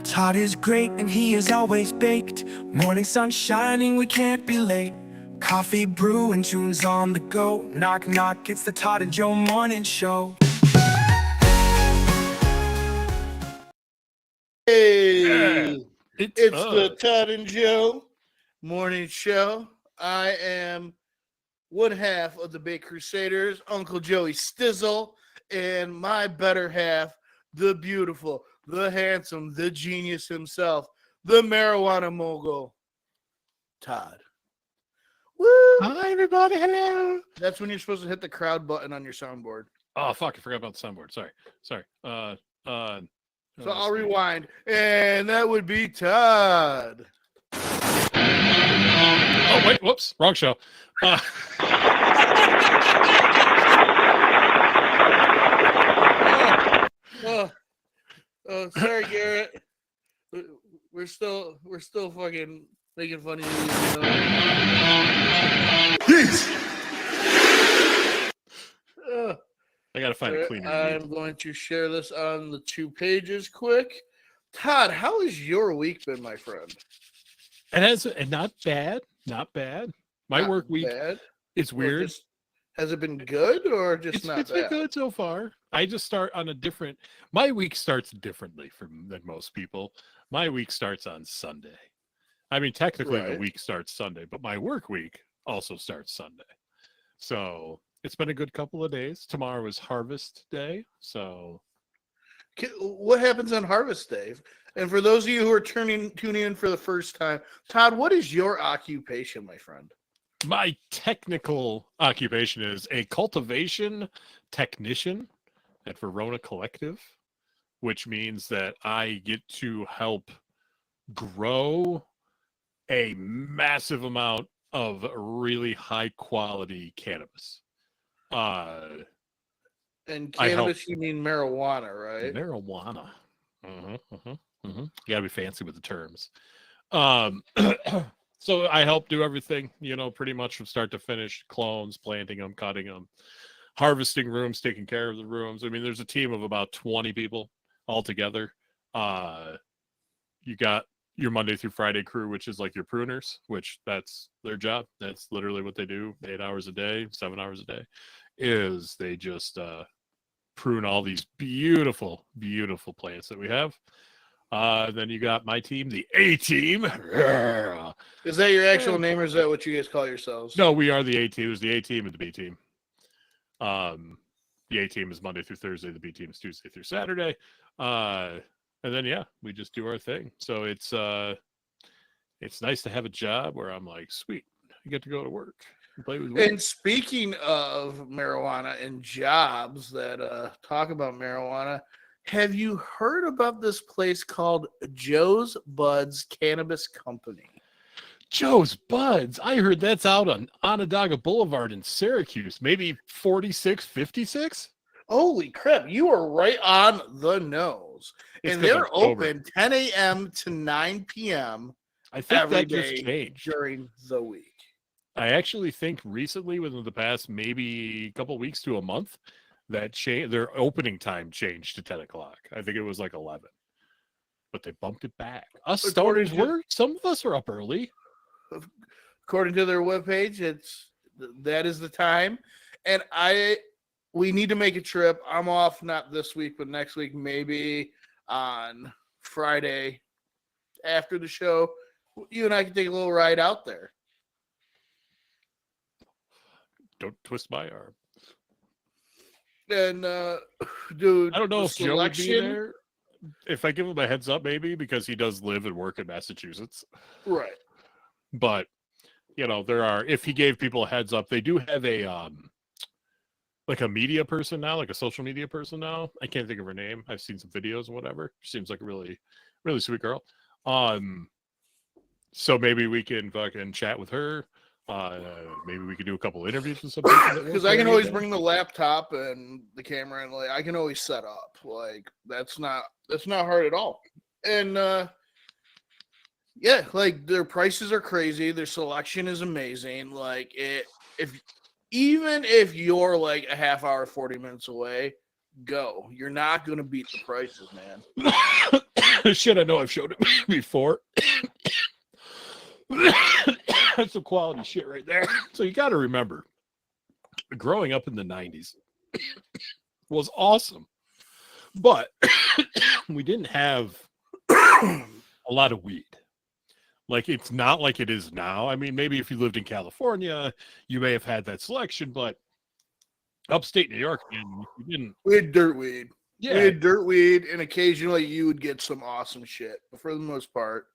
Todd is great and he is always baked. Morning sun shining, we can't be late. Coffee brewing, tunes on the go. Knock knock, it's the Todd and Joe morning show. Hey, it's the Todd and Joe morning show. I am one half of the Baked Crusaders, Uncle Joey Stizzle, and my better half, the beautiful, the handsome, the genius himself, the marijuana mogul, Todd. Woo! Hi, everybody. Hello. That's when you're supposed to hit the crowd button on your soundboard. Oh, fuck. I forgot about the soundboard. Sorry. So I'll rewind, and that would be Todd. Oh, wait. Whoops. Wrong show. Sorry, Garrett. We're still fucking making fun of you. Yes. I gotta find a cleaner. I'm going to share this on the 2 pages quick. Todd, how has your week been, my friend? It has, and not bad. Not bad. My Not work week. bad. It's weird. Has it been good or just not It's bad? been good so far. I just start on a different. My week starts differently than most people. My week starts on Sunday. I mean, technically the week starts Sunday, but my work week also starts Sunday. So it's been a good couple of days. Tomorrow is Harvest Day. So what happens on Harvest Day? And for those of you who are tuning in for the first time, Todd, what is your occupation, my friend? my technical occupation is a cultivation technician at Verona Collective, which means that I get to help grow a massive amount of really high quality cannabis. And cannabis, you mean marijuana, right? Marijuana. You gotta be fancy with the terms. So I help do everything, pretty much from start to finish: clones, planting them, cutting them, harvesting rooms, taking care of the rooms. I mean, there's a team of about 20 people all together. You got your Monday through Friday crew, which is like your pruners, which that's their job. That's literally what they do. 8 hours a day, 7 hours a day, is they just prune all these beautiful, beautiful plants that we have. Then you got my team, the A team. Is that your actual name, or is that what you guys call yourselves? No, we are the A team. It's the A team and the B team. The A team is Monday through Thursday. The B team is Tuesday through Saturday. And then we just do our thing. So it's nice to have a job where I'm like, sweet, I get to go to work and play with. And speaking of marijuana and jobs that talk about marijuana, have you heard about this place called Joe's Buds Cannabis Company? Joe's Buds. I heard that's out on Onondaga Boulevard in Syracuse, maybe 4656. Holy crap, you are right on the nose. And they're open 10 a.m. to 9 p.m. I think every that day just changed during the week. I actually think recently, within the past maybe a couple weeks to a month, that their opening time changed to 10 o'clock. I think it was like 11, but they bumped it back. Some of us are up early. According to their webpage, that is the time. And we need to make a trip. I'm off not this week, but next week, maybe on Friday after the show. You and I can take a little ride out there. Don't twist my arm. And dude, I don't know if Joe would be there. If I give him a heads up, maybe, because he does live and work in Massachusetts. Right. But if he gave people a heads up, they do have a like a media person now, like a social media person now. I can't think of her name. I've seen some videos and whatever. She seems like a really, really sweet girl. So maybe we can fucking chat with her. Maybe we could do a couple interviews with some people. Because I can always bring the laptop and the camera, and I can always set up. Like that's not hard at all. And their prices are crazy. Their selection is amazing. Like even if you're like a half hour, 40 minutes away, go. You're not gonna beat the prices, man. Shit, I know I've showed it before. That's some quality shit right there. So you got to remember, growing up in the 90s was awesome. But we didn't have a lot of weed. Like, it's not like it is now. I mean, maybe if you lived in California, you may have had that selection, but upstate New York, man, you didn't. We had dirt weed. Yeah. We had dirt weed, and occasionally you would get some awesome shit. But for the most part,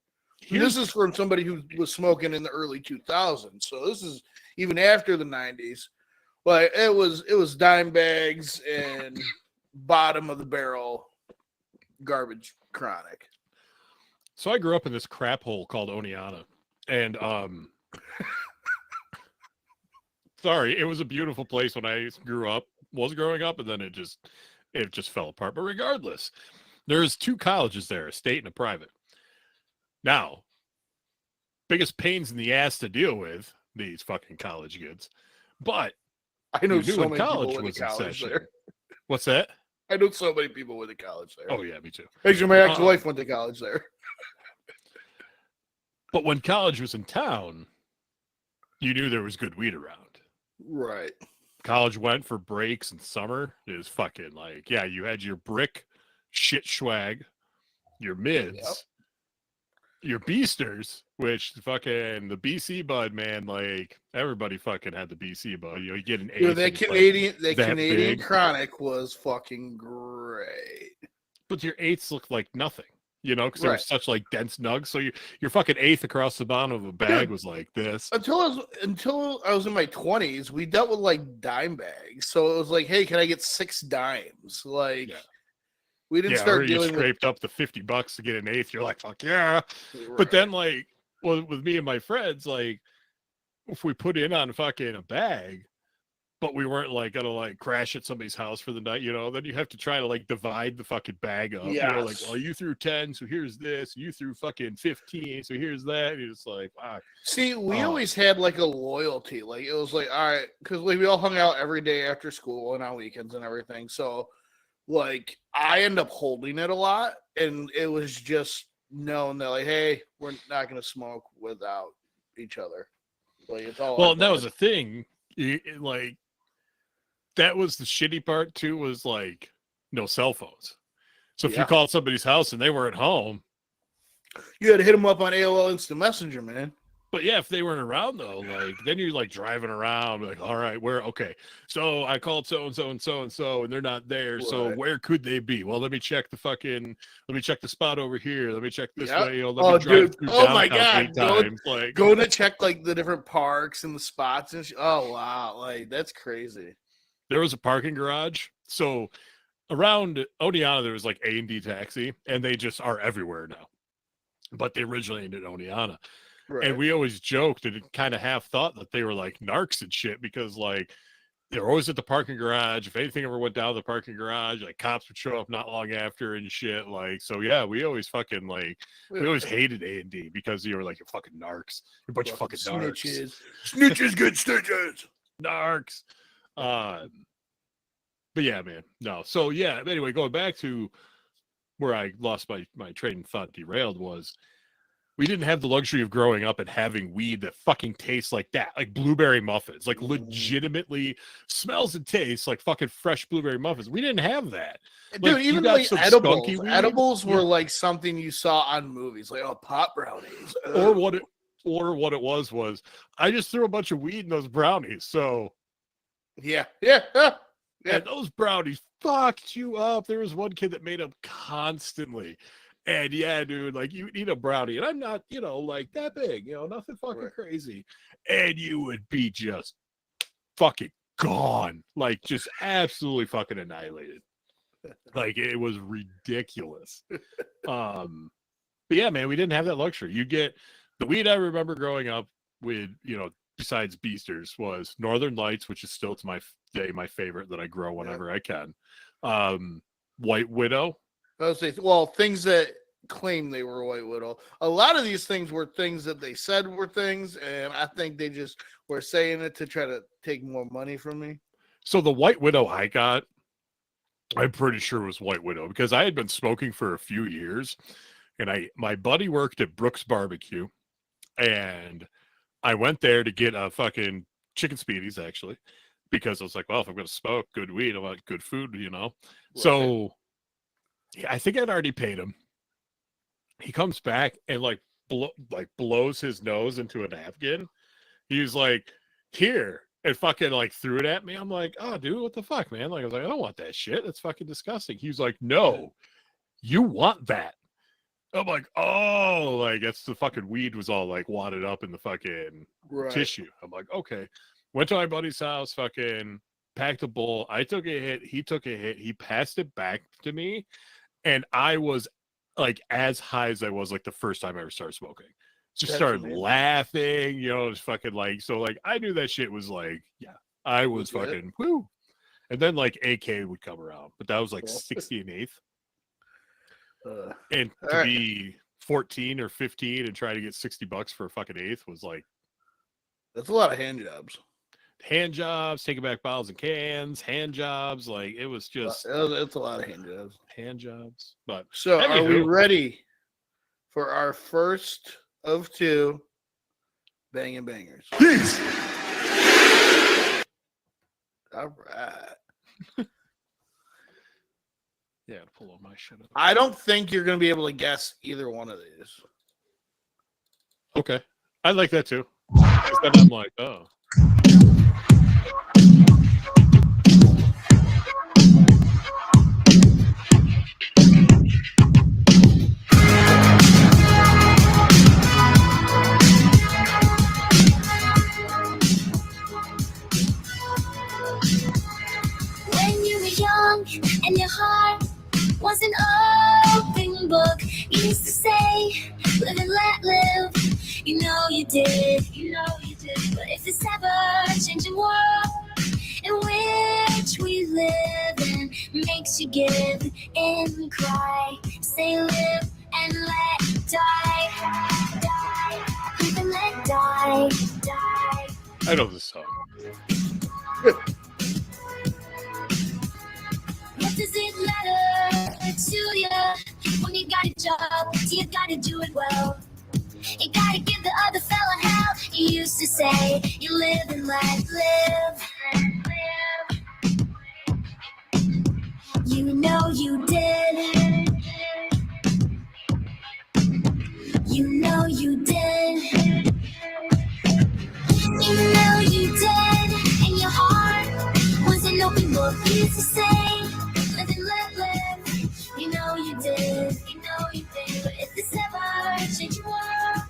this is from somebody who was smoking in the early 2000s. So this is even after the 90s. But it was dime bags and bottom of the barrel garbage chronic. So I grew up in this crap hole called Oneonta, and sorry, it was a beautiful place when I was growing up, and then it just fell apart. But regardless, there's 2 colleges there, a state and a private. Now, biggest pains in the ass to deal with, these fucking college kids. But I know so many college people was in college there. What's that? I know so many people went to college there. Oh yeah, me too. Actually, my ex-wife went to college there. But when college was in town, you knew there was good weed around. Right. College went for breaks in summer. It was fucking like, yeah, you had your brick shit swag, your mids, your beasters, which fucking the BC bud, man, like everybody fucking had the BC bud. You know, you get an 8th. Dude, that Canadian chronic was fucking great. But your 8s looked like nothing. You know, because they were such like dense nugs. So your fucking 8th across the bottom of a bag was like this. Until I was in my 20s, we dealt with like dime bags. So it was like, hey, can I get 6 dimes? Like, we didn't start dealing with. Scraped up the $50 to get an 8th. You're like, fuck yeah. Right. But then, like, well, with me and my friends, like, if we put in on fucking a bag, but we weren't like gonna like crash at somebody's house for the night, you know, then you have to try to like divide the fucking bag up. You know, like, well, you threw 10, so here's this. You threw fucking 15, so here's that. And you're just like, wow. See, we always had like a loyalty. Like, it was like, all right, because like we all hung out every day after school and on weekends and everything. So, like, I end up holding it a lot, and it was just known that like, hey, we're not gonna smoke without each other. Like, it's all. Well, that was the thing. Like, that was the shitty part too, was like no cell phones. So if you called somebody's house and they weren't home, you had to hit them up on AOL Instant Messenger, man. But yeah, if they weren't around though, like then you're like driving around, like, all right, where? Okay, so I called so and so and so and so, and they're not there. Right. So where could they be? Well, let me check the spot over here. Let me check this way. You know, let me drive through oh my god, going to check like the different parks and the spots and oh wow, like that's crazy. There was a parking garage, so around Oneonta there was like A&D Taxi, and they just are everywhere now. But they originally ended Oneonta. Right. And we always joked and kind of half thought that they were like narcs and shit, because like they're always at the parking garage. If anything ever went down to the parking garage, like cops would show up not long after and shit. Like, so yeah, we always fucking like, we always hated A&D because you were like, you're fucking narcs. You're a bunch of fucking narcs. Snitches, good snitches. Narcs. But yeah, man, no. So yeah, anyway, going back to where I lost my train of thought, derailed, was we didn't have the luxury of growing up and having weed that fucking tastes like that, like blueberry muffins, like legitimately smells and tastes like fucking fresh blueberry muffins. We didn't have that. Dude, even like edibles were like something you saw on movies, like pot brownies. Or what it was I just threw a bunch of weed in those brownies. So yeah. And those brownies fucked you up. There was one kid that made them constantly. And yeah, dude, like you eat a brownie, and I'm not, you know, like that big, you know, nothing fucking crazy. And you would be just fucking gone, like just absolutely fucking annihilated. Like it was ridiculous. But yeah, man, we didn't have that luxury. You get the weed I remember growing up with, you know, besides Beasters, was Northern Lights, which is still to my day my favorite that I grow whenever I can. White Widow. I would say, well, things that claim they were White Widow. A lot of these things were things that they said were things, and I think they just were saying it to try to take more money from me. So the White Widow I got, I'm pretty sure was White Widow, because I had been smoking for a few years, And my buddy worked at Brooks Barbecue, and I went there to get a fucking chicken speedies, actually, because I was like, well, if I'm going to smoke good weed, I want good food, you know? Right. So yeah, I think I'd already paid him. He comes back and blows his nose into a napkin. He's like, here, and fucking like threw it at me. I'm like, oh, dude, what the fuck, man? Like, I was like, I don't want that shit. That's fucking disgusting. He's like, no, you want that. I'm like, oh, like that's the fucking weed was all like wadded up in the fucking tissue. I'm like, okay. Went to my buddy's house, fucking packed a bowl. I took a hit. He took a hit. He passed it back to me. And I was like as high as I was like the first time I ever started smoking. Just started laughing, you know, it was fucking like, so like I knew that shit was like, yeah, I was fucking woo. And then like AK would come around, but that was like 60 and eighth. And to be 14 or 15 and try to get $60 for a fucking eighth was like, that's a lot of hand jobs. Hand jobs, taking back bottles and cans, hand jobs, like it was just it's a lot of hand jobs. Hand jobs. But so are we ready for our first of two Bangin Bangerz? Yes. All right. Yeah, pull up my shit up. I don't think you're going to be able to guess either one of these. Okay. I like that too. Then I'm like, oh. When you were young and your heart was an open book, you used to say, live and let live. You know you did. But if this ever-changing world in which we live in makes you give and cry, say live and let die. Live and let die. I know this song. What does it matter to you when you got a job? You gotta do it well. You gotta give the other fella hell. You used to say you live and let live. You know you did. You know you did. You know you did. And your heart was an open book. You used to say live and let live. You know you did. But if this ever changing world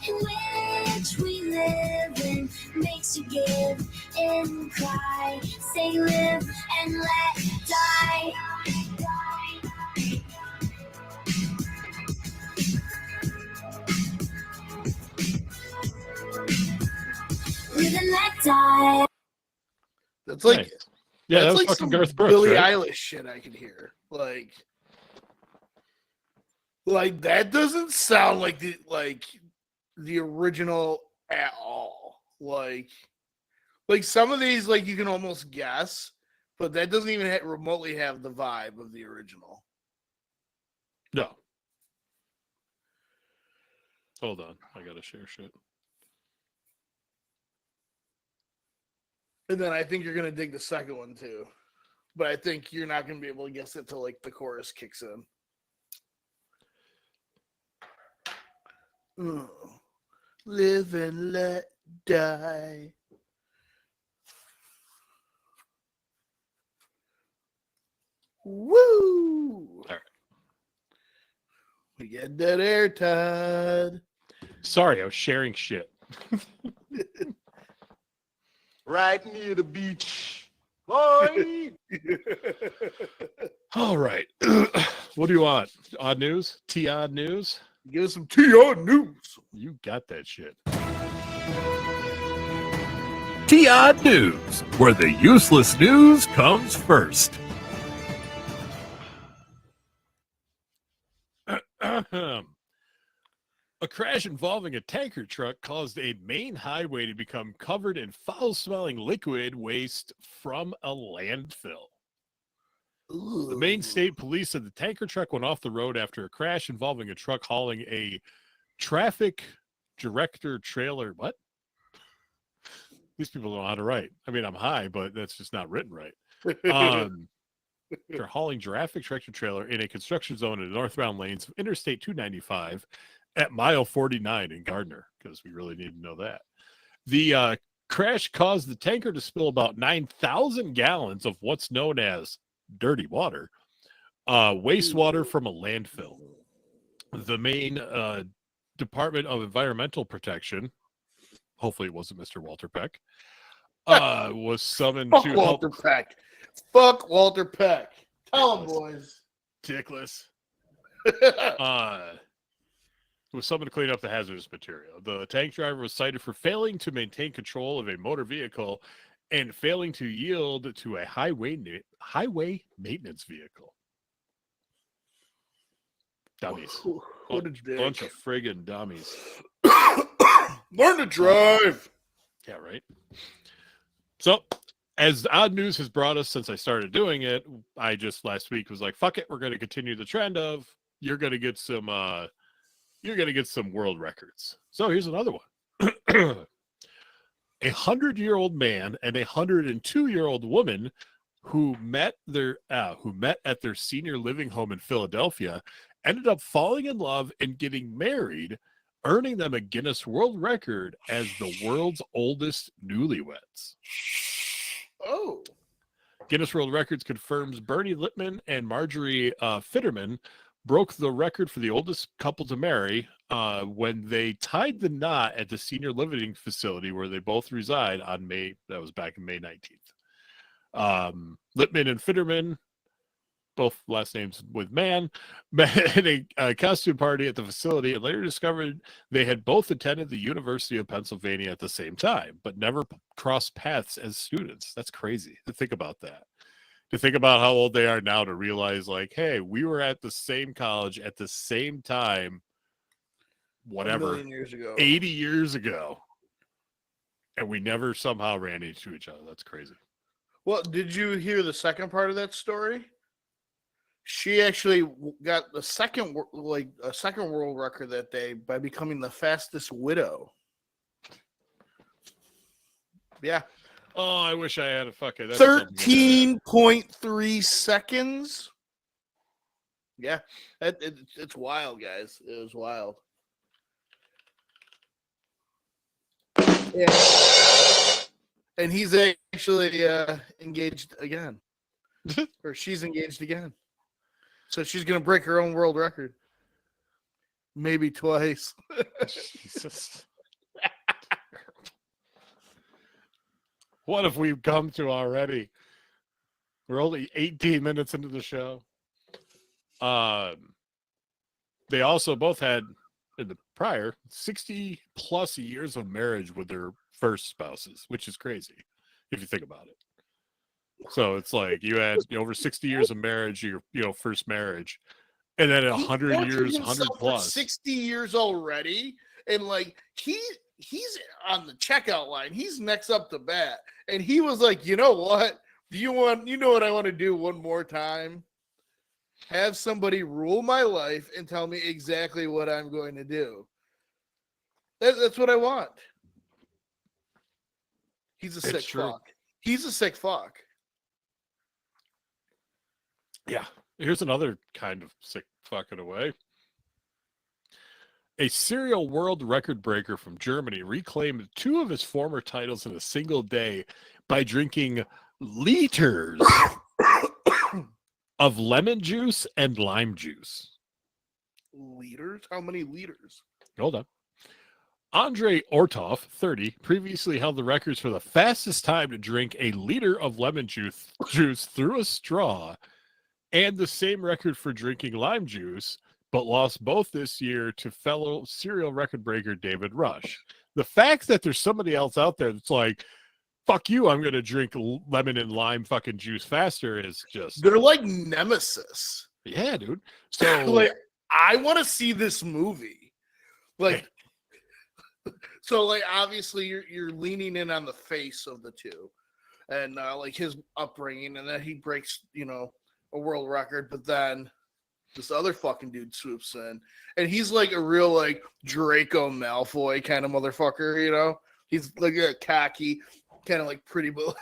in which we live in makes you give and cry, say live and let die. Live and let die. That's like, nice. Yeah, that's that was like fucking some Garth Brooks, Billie right? Eilish shit I could hear. Like that doesn't sound like the original at all. Like some of these, like you can almost guess, but that doesn't even remotely have the vibe of the original. No. Hold on, I gotta share shit. And then I think you're gonna dig the second one too, but I think you're not gonna be able to guess it till like the chorus kicks in. Live and let die. Woo! All right. We get that air, Todd. Sorry, I was sharing shit. Right near the beach. Boy. All right. What do you want? Odd news? T-odd news? Give us some T-odd news. You got that shit. T-odd news, where the useless news comes first. A crash involving a tanker truck caused a main highway to become covered in foul-smelling liquid waste from a landfill. The Maine State Police said the tanker truck went off the road after a crash involving a truck hauling a traffic director trailer. What? These people don't know how to write. I mean, I'm high, but that's just not written right. They're hauling traffic director trailer in a construction zone in the northbound lanes of Interstate 295 at mile 49 in Gardner, because we really need to know that. The crash caused the tanker to spill about 9,000 gallons of what's known as dirty water, wastewater from a landfill. The Maine Department of Environmental Protection, hopefully it wasn't Mr. Walter Peck, was summoned Fuck to Walter help. Peck. Fuck Walter Peck. Tell him, boys. Dickless. Was summoned to clean up the hazardous material. The tank driver was cited for failing to maintain control of a motor vehicle and failing to yield to a highway maintenance vehicle. Dummies. What a dick. Bunch of friggin' dummies. Learn to drive. Yeah, right. So, as Odd News has brought us since I started doing it, I just last week was like, fuck it, we're going to continue the trend of you're going to get some world records. So here's another one. A 100-year-old man and a 102-year-old woman who met at their senior living home in Philadelphia ended up falling in love and getting married, earning them a Guinness World Record as the world's oldest newlyweds. Oh. Guinness World Records confirms Bernie Lippman and Marjorie Fitterman broke the record for the oldest couple to marry when they tied the knot at the senior living facility where they both reside on that was back in May 19th. Lippman and Fitterman, both last names with man, met at a costume party at the facility and later discovered they had both attended the University of Pennsylvania at the same time, but never crossed paths as students. That's crazy to think about that. To think about how old they are now to realize, like, hey, we were at the same college at the same time, whatever, 80 years ago, and we never somehow ran into each other. That's crazy. Well, did you hear the second part of that story? She actually got the second world record that day by becoming the fastest widow. Yeah. Oh, I wish I had a fucking 13.3 seconds. Yeah, it's wild, guys. It was wild. Yeah. And he's actually engaged again. Or she's engaged again. So she's going to break her own world record. Maybe twice. Jesus. What have we come to already? We're only 18 minutes into the show. They also both had, in the prior, 60 plus years of marriage with their first spouses, which is crazy if you think about it. So it's like you had over 60 years of marriage, your first marriage, and then 100 years, 100 plus. 60 years already, and like he's on the checkout line. He's next up to bat, and he was like, you know what? You know what I want to do one more time? Have somebody rule my life and tell me exactly what I'm going to do. That's what I want. He's a sick fuck. He's a sick fuck. Yeah. Here's another kind of sick fucking away. A serial world record breaker from Germany reclaimed 2 of his former titles in a single day by drinking liters of lemon juice and lime juice. Liters? How many liters? Hold on. Andrei Ortov, 30, previously held the records for the fastest time to drink a liter of lemon juice through a straw, and the same record for drinking lime juice, but lost both this year to fellow serial record breaker David Rush. The fact that there's somebody else out there that's like, fuck you, I'm going to drink lemon and lime fucking juice faster is just... They're like nemesis. Yeah, dude. So, like, I want to see this movie. Like, so, like, obviously you're leaning in on the face of the two. And, like, his upbringing, and then he breaks, a world record, but then this other fucking dude swoops in, and he's like a real like Draco Malfoy kind of motherfucker, you know? He's like a cocky, kind of like pretty, but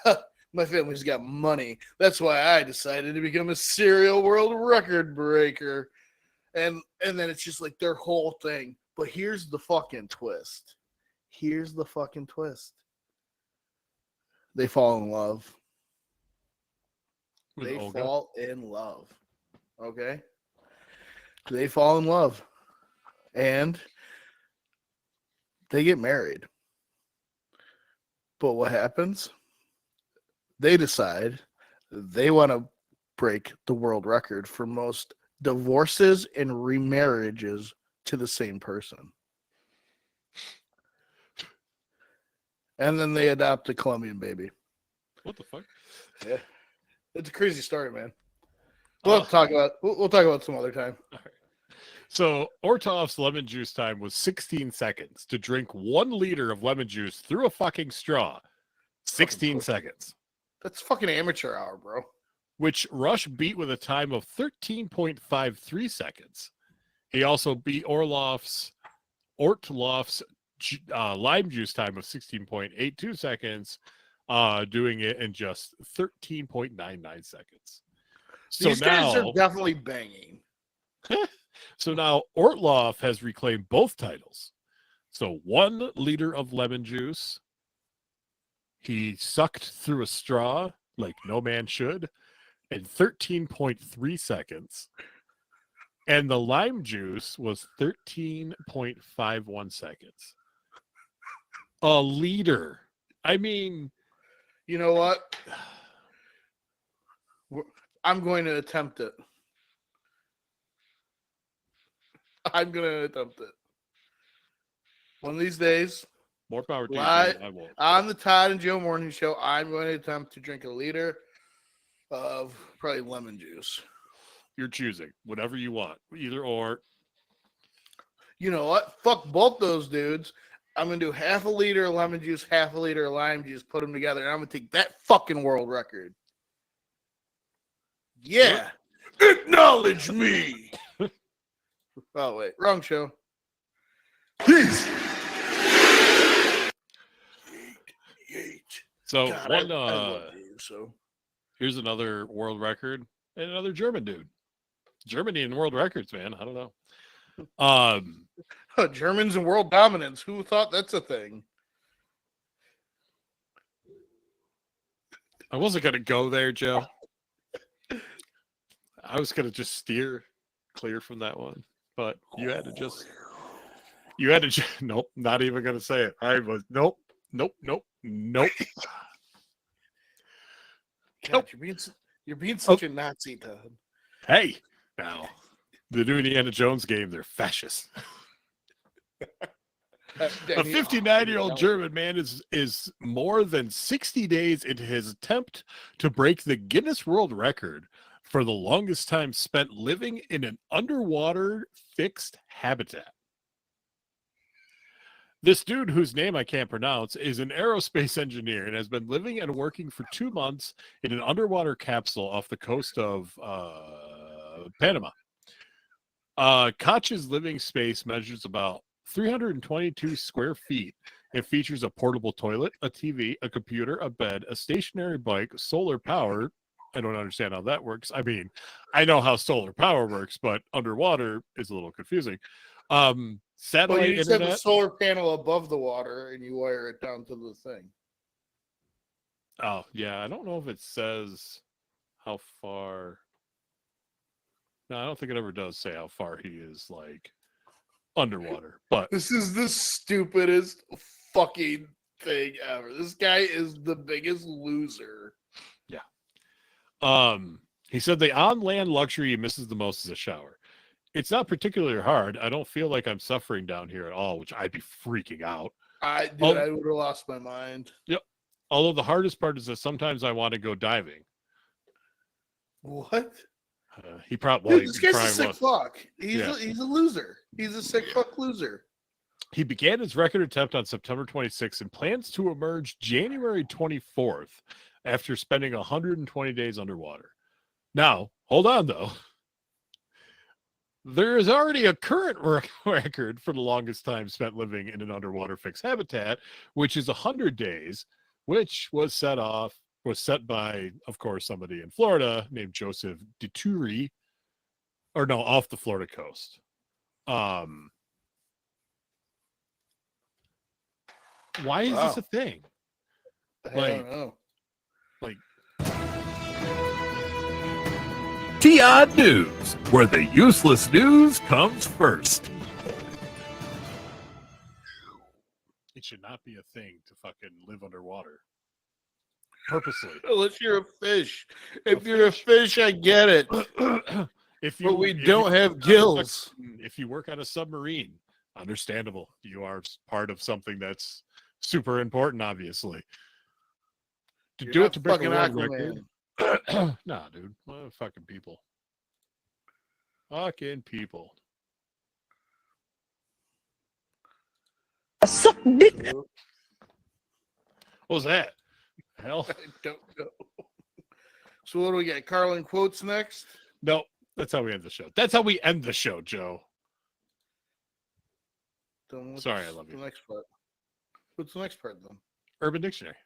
my family's got money. That's why I decided to become a serial world record breaker. And then it's just like their whole thing. But here's the fucking twist. They fall in love. With They Olga? fall in love. Okay? They fall in love. And they get married. But what happens? They decide they want to break the world record for most divorces and remarriages to the same person. And then they adopt a Colombian baby. What the fuck? Yeah. It's a crazy story, man. We'll talk about some other time. All right. So Ortov's lemon juice time was 16 seconds to drink 1 liter of lemon juice through a fucking straw. 16 seconds. That's fucking amateur hour, bro. Which Rush beat with a time of 13.53 seconds. He also beat Ortloff's lime juice time of 16.82 seconds, doing it in just 13.99 seconds. So These guys are definitely banging. So now Ortloff has reclaimed both titles. So 1 liter of lemon juice. He sucked through a straw like no man should in 13.3 seconds. And the lime juice was 13.51 seconds. A liter. I mean, you know what? I'm going to attempt it. One of these days, more power to you. live I won't. on the Todd and Joe Morning Show, I'm going to attempt to drink a liter of probably lemon juice. You're choosing whatever you want, either or. You know what? Fuck both those dudes. I'm going to do half a liter of lemon juice, half a liter of lime juice, put them together, and I'm going to take that fucking world record. Yeah. Acknowledge me. Oh, wait. Wrong show. Peace. So God, one, I love you, so. here's another world record and another German dude. Germany and world records, man. I don't know. Germans and world dominance. Who thought that's a thing? I wasn't gonna go there, Joe. I was gonna just steer clear from that one, but you had to just. Nope, not even gonna say it. I was nope. God, you're being such a Nazi, Todd. Hey, now the new Indiana Jones game, they're fascists. A 59-year-old German man is more than 60 days into his attempt to break the Guinness World Record for the longest time spent living in an underwater fixed habitat. This dude, whose name I can't pronounce, is an aerospace engineer and has been living and working for 2 months in an underwater capsule off the coast of Panama. Koch's living space measures about 322 square feet. It features a portable toilet, a TV, a computer, a bed, a stationary bike, solar power. I don't understand how that works. I mean, I know how solar power works, but underwater is a little confusing. Satellite well, you just internet. have a solar panel above the water and you wire it down to the thing. Oh, yeah. I don't know if it says how far. No, I don't think it ever does say how far he is, like, underwater. But This is the stupidest fucking thing ever. This guy is the biggest loser. he said the on-land luxury he misses the most is a shower. It's not particularly hard. I don't feel like I'm suffering down here at all, which I'd be freaking out. I would have lost my mind. Yep. Although the hardest part is that sometimes I want to go diving. What? He probably Dude, this guy's a sick fuck. He's a loser. He's a sick fuck loser. He began his record attempt on September 26th and plans to emerge January 24th after spending 120 days underwater. Now, Hold on, though. There is already a current record for the longest time spent living in an underwater fixed habitat, which is 100 days, which was set by, of course, somebody in Florida named Joseph Dituri, or no, off the Florida coast. Why is this a thing? I don't know. Like, Todd News, where the useless news comes first. it should not be a thing to fucking live underwater purposely. Unless you're a fish. If you're a fish, I get it. But we don't have gills. If you work on a submarine, understandable. You are part of something that's super important, obviously. To You're do not it to break a fucking world Aquaman. record. Nah, dude. Well, fucking people. Fucking people. Suck dick. What was that? Hell? I don't know. So what do we get? Carlin Quotes next? No, that's how we end the show. That's how we end the show, Joe. Then what's Sorry, I love you. The next part. What's the next part then? Urban Dictionary.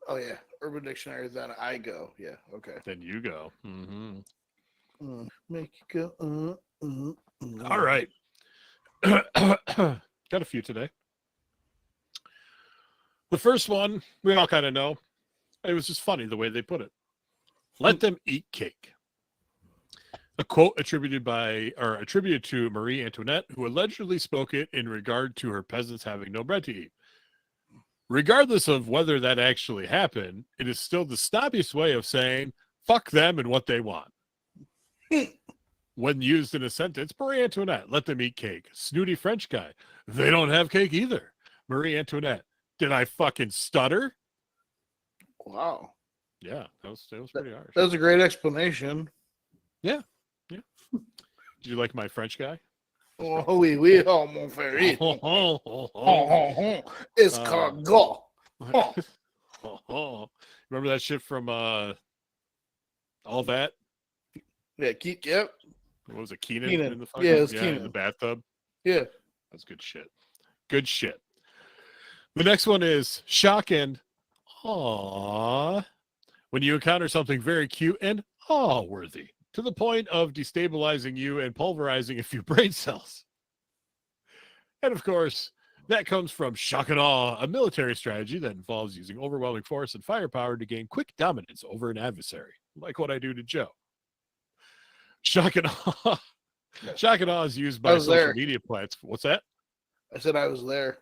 Oh yeah, Urban Dictionary. Then I go. Yeah. Okay. Then you go. Mm-hmm. Make you go. All right. Got a few today. The first one, we all kind of know. It was just funny the way they put it. Let them eat cake. A quote attributed to Marie Antoinette, who allegedly spoke it in regard to her peasants having no bread to eat. Regardless of whether that actually happened, it is still the snobbiest way of saying, fuck them and what they want. When used in a sentence, Marie Antoinette, let them eat cake. Snooty French guy, they don't have cake either. Marie Antoinette, did I fucking stutter? Wow. Yeah, that was pretty harsh. That was a great explanation. Yeah. Did you like my French guy? Oh, oui, oui, oh, mon frère. It's called go. Remember that shit from All That? Yeah, yep. What was it, Keenan? Keenan. In the fucking, Yeah, it was in Keenan. the bathtub. Yeah. That's good shit. Good shit. The next one is shock and aw. When you encounter something very cute and aw worthy, to the point of destabilizing you and pulverizing a few brain cells. And of course, that comes from shock and awe, a military strategy that involves using overwhelming force and firepower to gain quick dominance over an adversary, like what I do to Joe. Shock and awe. Shock and awe is used by social media platforms. What's that? I said I was there.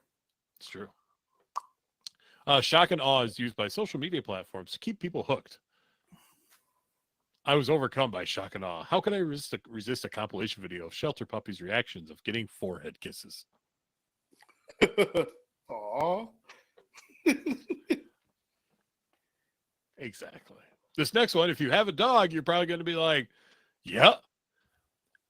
It's true. Shock and awe is used by social media platforms to keep people hooked. I was overcome by shock and awe. How can I resist a compilation video of shelter puppies' reactions of getting forehead kisses? Aw. Exactly. This next one, if you have a dog, you're probably going to be like, yeah.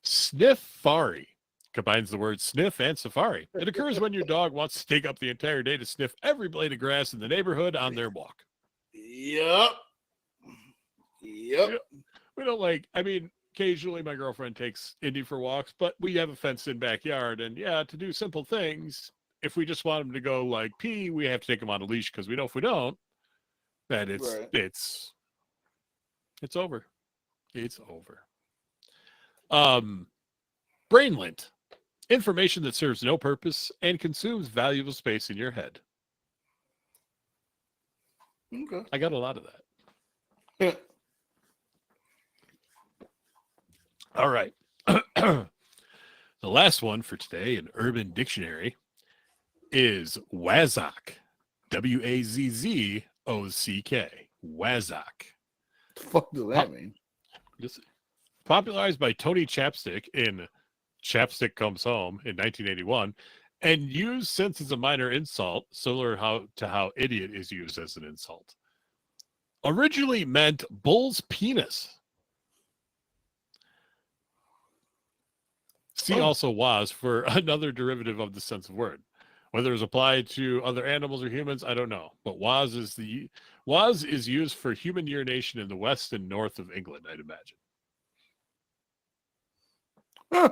Sniffari combines the words sniff and safari. It occurs when your dog wants to take up the entire day to sniff every blade of grass in the neighborhood on their walk. Yep. We don't occasionally my girlfriend takes Indy for walks, but we have a fenced-in backyard, and yeah, to do simple things, if we just want him to go like pee, we have to take him on a leash because we know if we don't, then it's over. It's over. Brainlint. Information that serves no purpose and consumes valuable space in your head. Okay. I got a lot of that. Yeah. All right. The last one for today in Urban Dictionary is Wazzock. Wazzock. Wazzock. The fuck does that mean? Popularized by Tony Chapstick in Chapstick Comes Home in 1981, and used since as a minor insult, similar to how idiot is used as an insult. Originally meant bull's penis. See also was for another derivative of the sense of word. Whether it's applied to other animals or humans, I don't know. But was is used for human urination in the west and north of England, I'd imagine. Huh.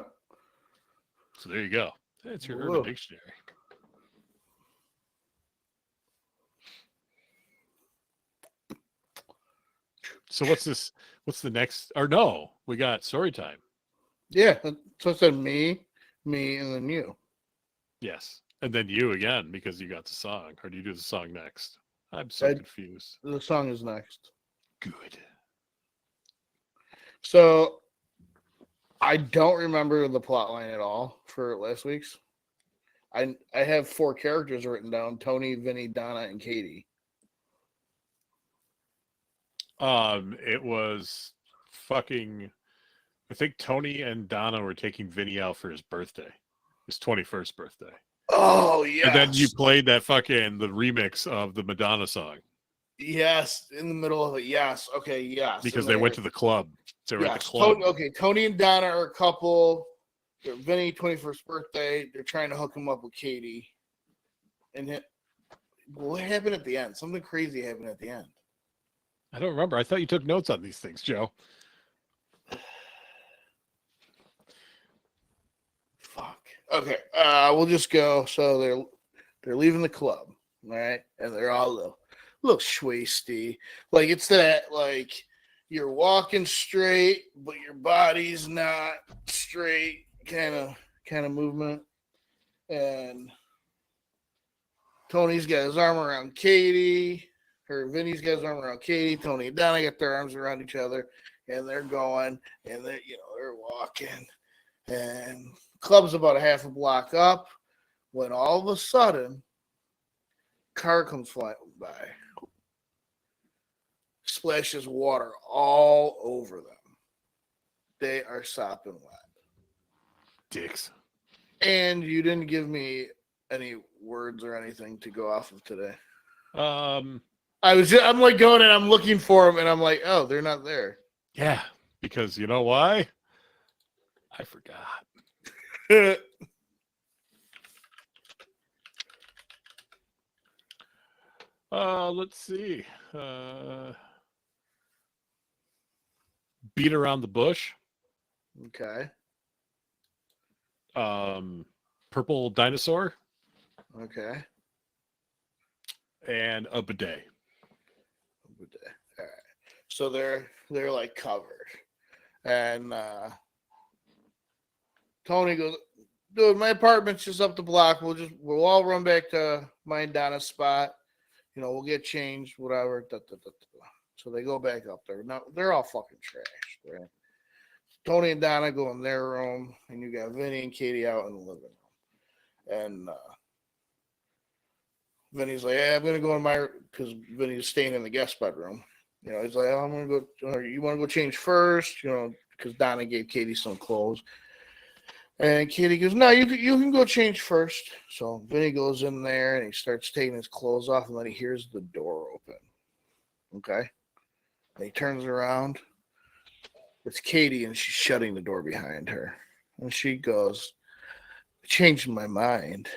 So there you go. That's your Whoa. Urban Dictionary. So what's this? What's the next? Or no, we got story time. Yeah, so I said me, and then you. Yes, and then you again because you got the song. Or do you do the song next? I'm so confused. The song is next. Good. So I don't remember the plot line at all for last week's. I have 4 characters written down: Tony, Vinny, Donna, and Katie. It was fucking. I think Tony and Donna were taking Vinny out for his birthday, his 21st birthday. Oh yeah. And then you played that fucking the remix of the Madonna song. Yes, in the middle of it. Yes. Okay. Yes. Because they went to the club. So they were at the club. Tony and Donna are a couple. Vinny 21st birthday. They're trying to hook him up with Katie. And what happened at the end? Something crazy happened at the end. I don't remember. I thought you took notes on these things, Joe. Fuck. Okay. We'll just go. So they're leaving the club, right? And they're all a little schwasty. Like it's that like you're walking straight, but your body's not straight kind of movement. And Tony's got his arm around Katie. Vinny's got his arm around Katie. Tony and Donna got their arms around each other, and they're going, and they're walking, and club's about a half a block up. When all of a sudden, car comes flying by, splashes water all over them. They are sopping wet. Dicks. And you didn't give me any words or anything to go off of today. I'm like going and I'm looking for them and I'm like, oh, they're not there. Yeah, because you know why? I forgot. Let's see. Beat around the bush. Okay. Purple dinosaur. Okay. And a bidet. All right. So they're like covered. And Tony goes, dude, my apartment's just up the block. We'll all run back to my and Donna's spot. We'll get changed, whatever. So they go back up there. Now they're all fucking trashed, right? Tony and Donna go in their room, and you got Vinny and Katie out in the living room. And Vinny's like, I'm gonna go in my, because Vinny's staying in the guest bedroom. He's like, I'm gonna go. You want to go change first? Because Donna gave Katie some clothes. And Katie goes, no, you can go change first. So Vinny goes in there and he starts taking his clothes off, and then he hears the door open. Okay. And he turns around. It's Katie, and she's shutting the door behind her. And she goes, I changed my mind.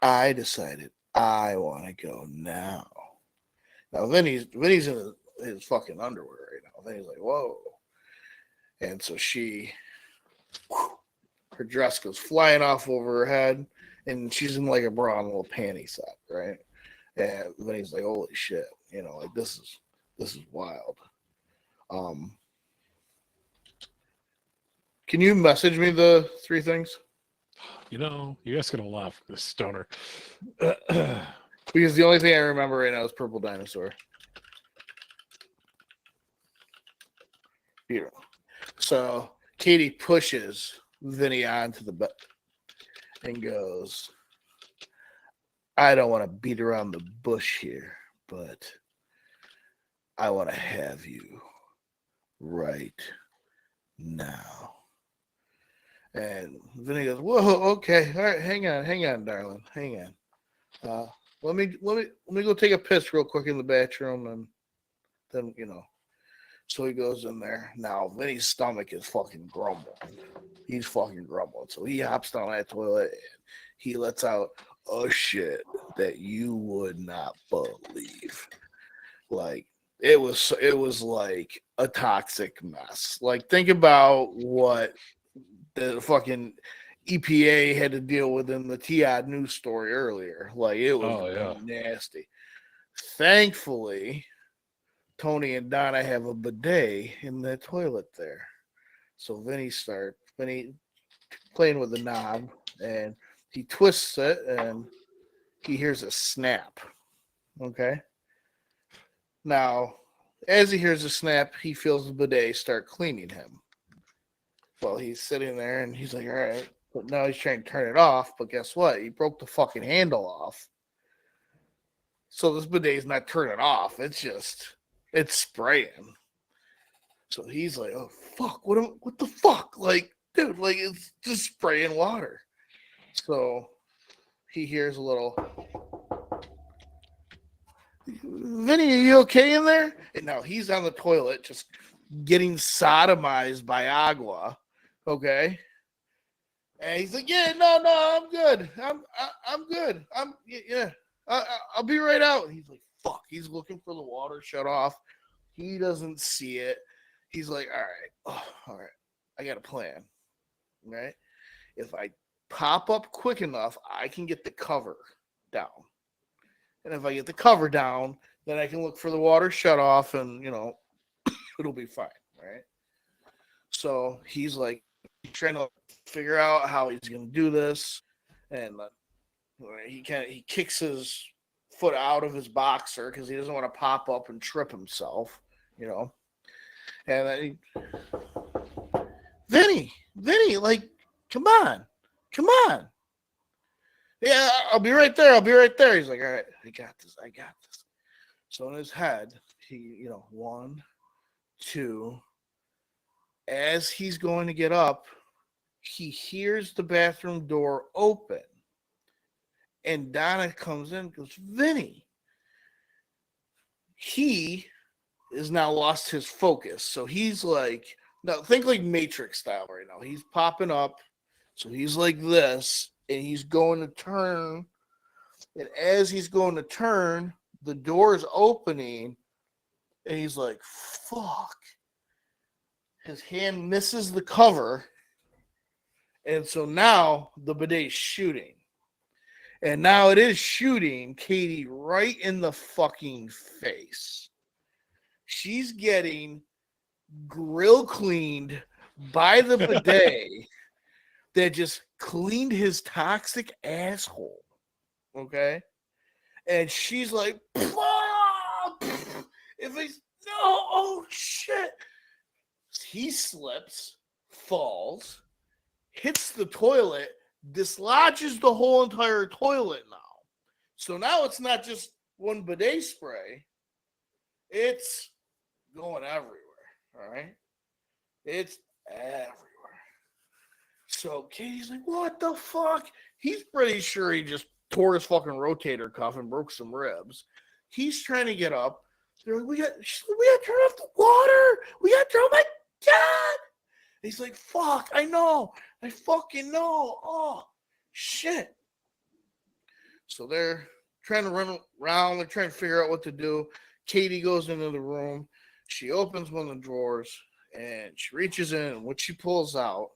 I decided I want to go now. Now Vinny's in his fucking underwear right now. Vinny's like, whoa. And so her dress goes flying off over her head, and she's in like a bra and a little panty set, right? And Vinny's like, holy shit, like this is wild. Can you message me the 3 things? You're asking a lot from this stoner. Because the only thing I remember right now is purple dinosaur. Here. So Katie pushes Vinny onto the bed and goes, I don't want to beat around the bush here, but I want to have you right now. And Vinny goes, whoa, okay, all right, hang on, darling, hang on. Let me go take a piss real quick in the bathroom, and then So he goes in there. Now Vinny's stomach is fucking grumbling. He's fucking grumbling. So he hops down that toilet and he lets out a shit that you would not believe. Like it was like a toxic mess. Like think about what the fucking EPA had to deal with in the Todd news story earlier. Like, it was nasty. Thankfully, Tony and Donna have a bidet in the toilet there. So Vinny playing with the knob, and he twists it, and he hears a snap. Okay? Now, as he hears a snap, he feels the bidet start cleaning him. Well, he's sitting there, and he's like, all right. But now he's trying to turn it off, but guess what? He broke the fucking handle off. So this bidet's not turning off. It's spraying. So he's like, oh, fuck. What the fuck? Like, dude, like, it's just spraying water. So he hears a little, Vinny, are you okay in there? And now he's on the toilet just getting sodomized by agua. Okay. And he's like, yeah, no, I'm good. I'm good. I'll be right out. And he's like, fuck. He's looking for the water shut off. He doesn't see it. He's like, all right. I got a plan. Right? If I pop up quick enough, I can get the cover down. And if I get the cover down, then I can look for the water shut off, and, it'll be fine. Right? So he's like trying to figure out how he's going to do this. And he kicks his foot out of his boxer because he doesn't want to pop up and trip himself, And then Vinny, like, come on. Yeah, I'll be right there. He's like, all right, I got this. So in his head, he, 1, 2. As he's going to get up, he hears the bathroom door open. And Donna comes in and goes, Vinny. He is now lost his focus. So he's like, now think like Matrix style right now. He's popping up. So he's like this, and he's going to turn. And as he's going to turn, the door is opening, and he's like, fuck. His hand misses the cover. And so now the bidet's shooting. And now it is shooting Katie right in the fucking face. She's getting grill cleaned by the bidet that just cleaned his toxic asshole. Okay? And she's like, oh shit. He slips, falls, hits the toilet, dislodges the whole entire toilet now. So now it's not just one bidet spray. It's going everywhere. All right? It's everywhere. So Katie's like, what the fuck? He's pretty sure he just tore his fucking rotator cuff and broke some ribs. He's trying to get up. They're like, we got to turn off the water. We got to turn, oh my God. He's like, fuck, I know. I fucking know. Oh, shit. So they're trying to run around. They're trying to figure out what to do. Katie goes into the room. She opens one of the drawers, and she reaches in, and what she pulls out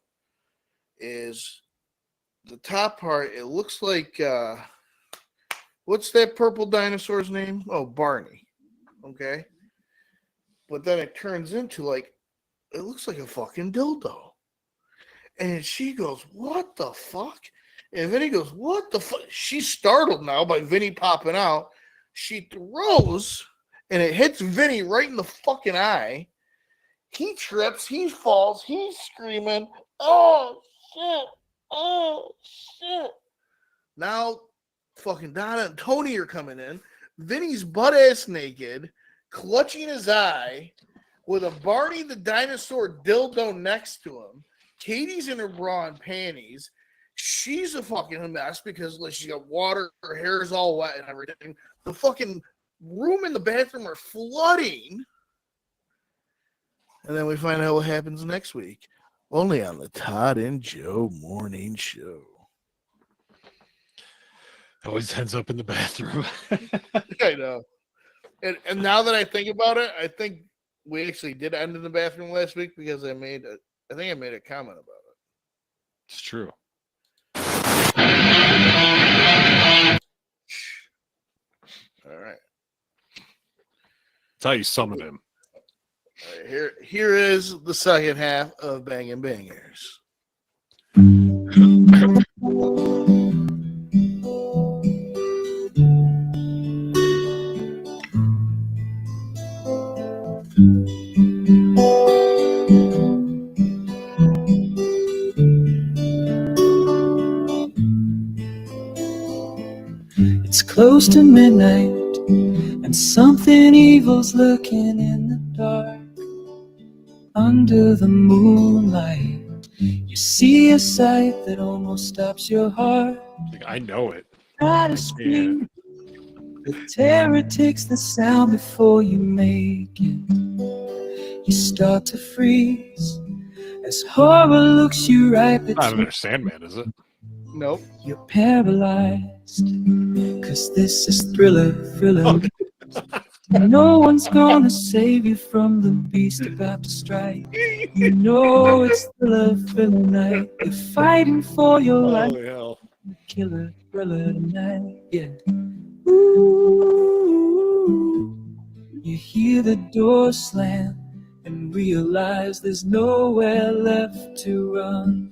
is the top part. It looks like, what's that purple dinosaur's name? Oh, Barney. Okay. But then it turns into like, it looks like a fucking dildo. And she goes, what the fuck? And Vinny goes, what the fuck? She's startled now by Vinny popping out. She throws, and it hits Vinny right in the fucking eye. He trips, he falls, he's screaming, oh shit, oh shit. Now fucking Donna and Tony are coming in. Vinny's butt ass naked, clutching his eye, with a Barney the dinosaur dildo next to him. Katie's in her bra and panties. She's a fucking mess because like she got water, her hair is all wet and everything. The fucking room and the bathroom are flooding. And then we find out what happens next week. Only on the Todd and Joe Morning Show. Always ends up in the bathroom. I know. And now that I think about it, I think we actually did end in the bathroom last week because I think I made a comment about it. It's true. All right. That's how you summon him. All right, here is the second half of Bangin Bangerz. It's close to midnight, and something evil's lurking in the dark. Under the moonlight, you see a sight that almost stops your heart. Like, I know it. Try to scream, but terror takes the sound before you make it. You start to freeze as horror looks you right Not between. another Sandman, is it? Nope. You're paralyzed, 'cause this is thriller. And no one's gonna save you from the beast about to strike. You know it's thriller night. You're fighting for your life. Oh, hell. Killer thriller tonight, yeah. Ooh, you hear the door slam and realize there's nowhere left to run.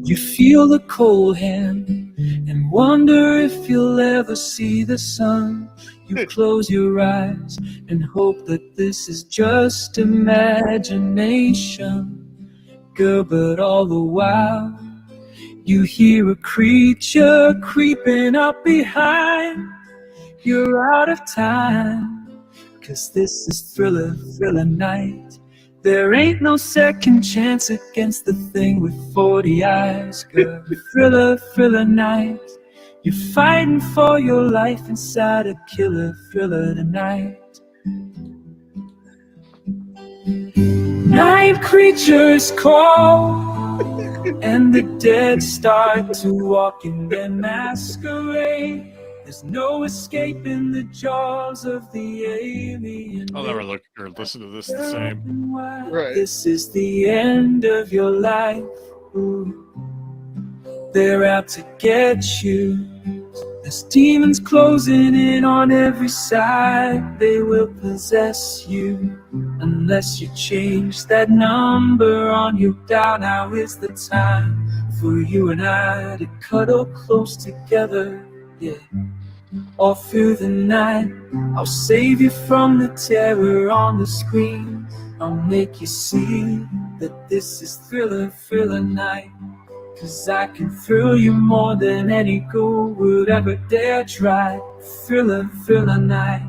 You feel the cold hand and wonder if you'll ever see the sun. You close your eyes and hope that this is just imagination. Girl, but all the while you hear a creature creeping up behind. You're out of time, 'cause this is thriller night. There ain't no second chance against the thing with 40 eyes. Girl, thriller night. You're fighting for your life inside a killer thriller tonight. Night creatures call, and the dead start to walk in their masquerade. There's no escaping the jaws of the alien. I'll never look or listen to this the same. Right. This is the end of your life. Ooh. They're out to get you. There's demons closing in on every side. They will possess you unless you change that number on your dial. Now is the time for you and I to cuddle close together, yeah. All through the night, I'll save you from the terror on the screen. I'll make you see that this is thriller night. 'Cause I can thrill you more than any ghoul would ever dare try. Thriller night.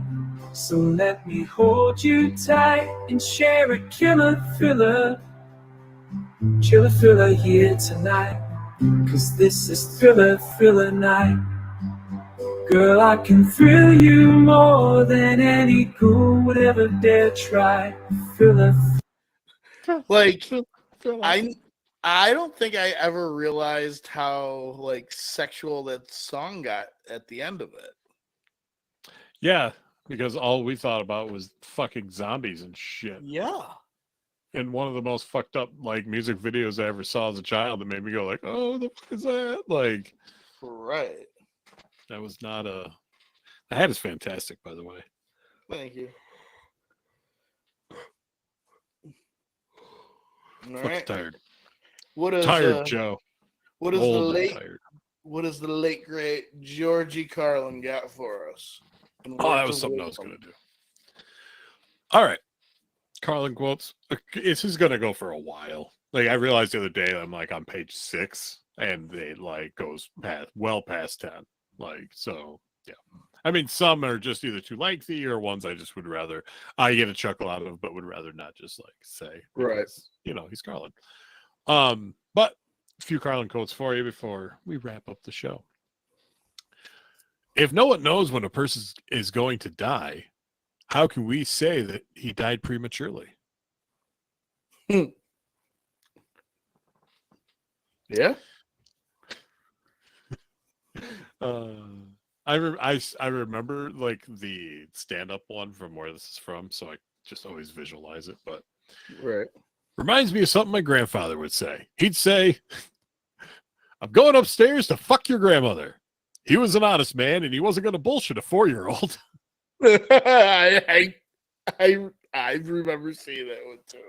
So let me hold you tight and share a killer thriller here tonight. 'Cause this is thriller night. Girl, I can thrill you more than any ghoul would ever dare try. Thriller. Like, I don't think I ever realized how like sexual that song got at the end of it. Yeah, because all we thought about was fucking zombies and shit. Yeah. And one of the most fucked up like music videos I ever saw as a child that made me go like, "Oh, the fuck is that?" Like, Right. that was not a. The hat is fantastic, by the way. Thank you. All Fucking right. tired. What is Tired, Joe. what is Old the and late tired. what is the late great Georgie Carlin got for us? And Oh, what's that was the something I was wisdom? gonna do. All right, Carlin quotes. This is gonna go for a while. Like I realized the other day, I'm like on page 6, and it like goes past 10. Like so, yeah. I mean, some are just either too lengthy or ones I just would rather I get a chuckle out of, but would rather not just like say. Right. Because, you know, he's Carlin. But a few Carlin quotes for you before we wrap up the show. If no one knows when a person is going to die, how can we say that he died prematurely? Yeah. I remember like the stand-up one from where this is from, so I just always visualize it. But Right. Reminds me of something my grandfather would say. He'd say, I'm going upstairs to fuck your grandmother. He was an honest man, and he wasn't going to bullshit a 4-year-old. I remember seeing that one too.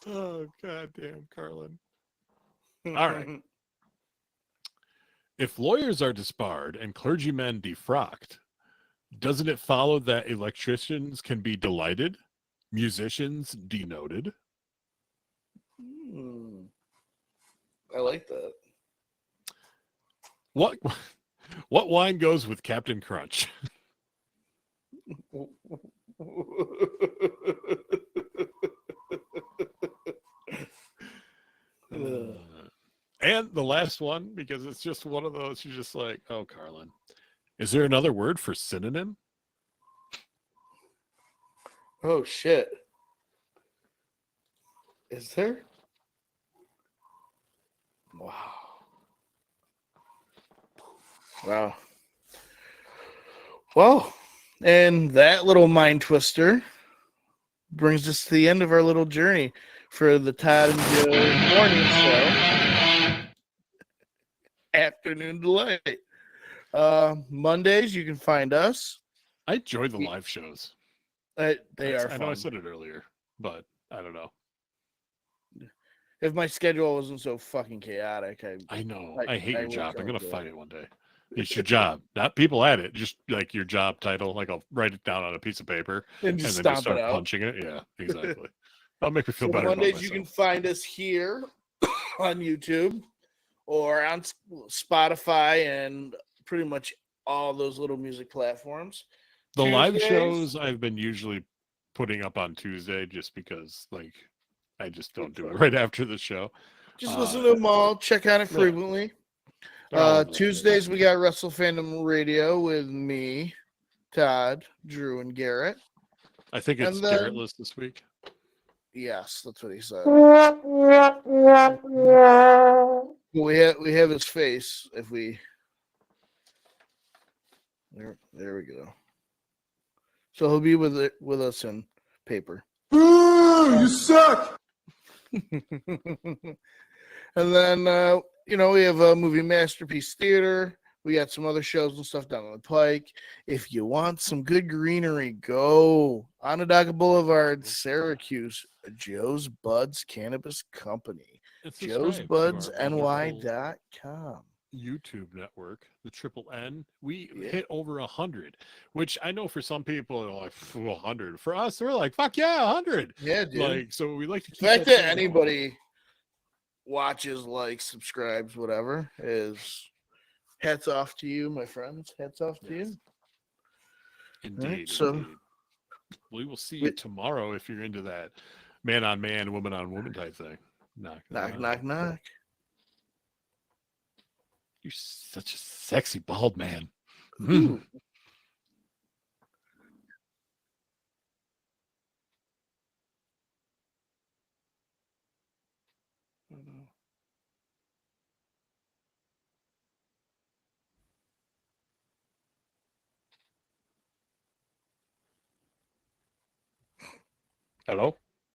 Oh, goddamn, Carlin. All right. If lawyers are disbarred and clergymen defrocked, doesn't it follow that electricians can be delighted, musicians denoted? I like that. What wine goes with Captain Crunch? And the last one, because it's just one of those, you're just like, oh, Carlin. Is there another word for synonym? Oh, shit. Is there? Wow. Wow. Well, and that little mind twister brings us to the end of our little journey for the Todd and Joe morning show. Afternoon delight. Mondays, you can find us. I enjoy the live shows. They are I fun. know I said it earlier, but I don't know. If my schedule wasn't so fucking chaotic, I know. I hate your would job. I'm come going to to it. fight it one day. It's your job, not people at it. Just like your job title. Like I'll write it down on a piece of paper And just then stomp it out. punching it. Yeah, exactly. That'll make me feel So better about Mondays, myself. you can find us here on YouTube or on Spotify and pretty much all those little music platforms. The live Tuesdays- shows I've been usually putting up on Tuesday just because, like, I just don't do it right after the show. Just listen to them all. Check on it frequently. They're all over the Tuesdays, we got Wrestle Fandom Radio with me, Todd, Drew, and Garrett. I think it's And then- Garrettless this week. Yes, that's what he said. We have his face. If we there we go. So he'll be with us in paper. Boo! You suck! And then we have a movie masterpiece theater. We got some other shows and stuff down on the pike. If you want some good greenery, go Onondaga Boulevard, Syracuse, Joe's Buds Cannabis Company. And subscribe to our wonderful Joe'sBudsNY.com. YouTube network, the Triple N. We hit over 100, which I know for some people are like 100. For us, we're like, fuck yeah, 100. Yeah, dude. Like, so we like to keep The fact that that anybody watches, likes, subscribes, whatever, is hats off to you, my friends. Hats off to you. Indeed. Right, so- indeed. We will see you tomorrow if you're into that man on man, woman on woman type thing. Knock, Knock. You're such a sexy bald man. Ooh. Hello?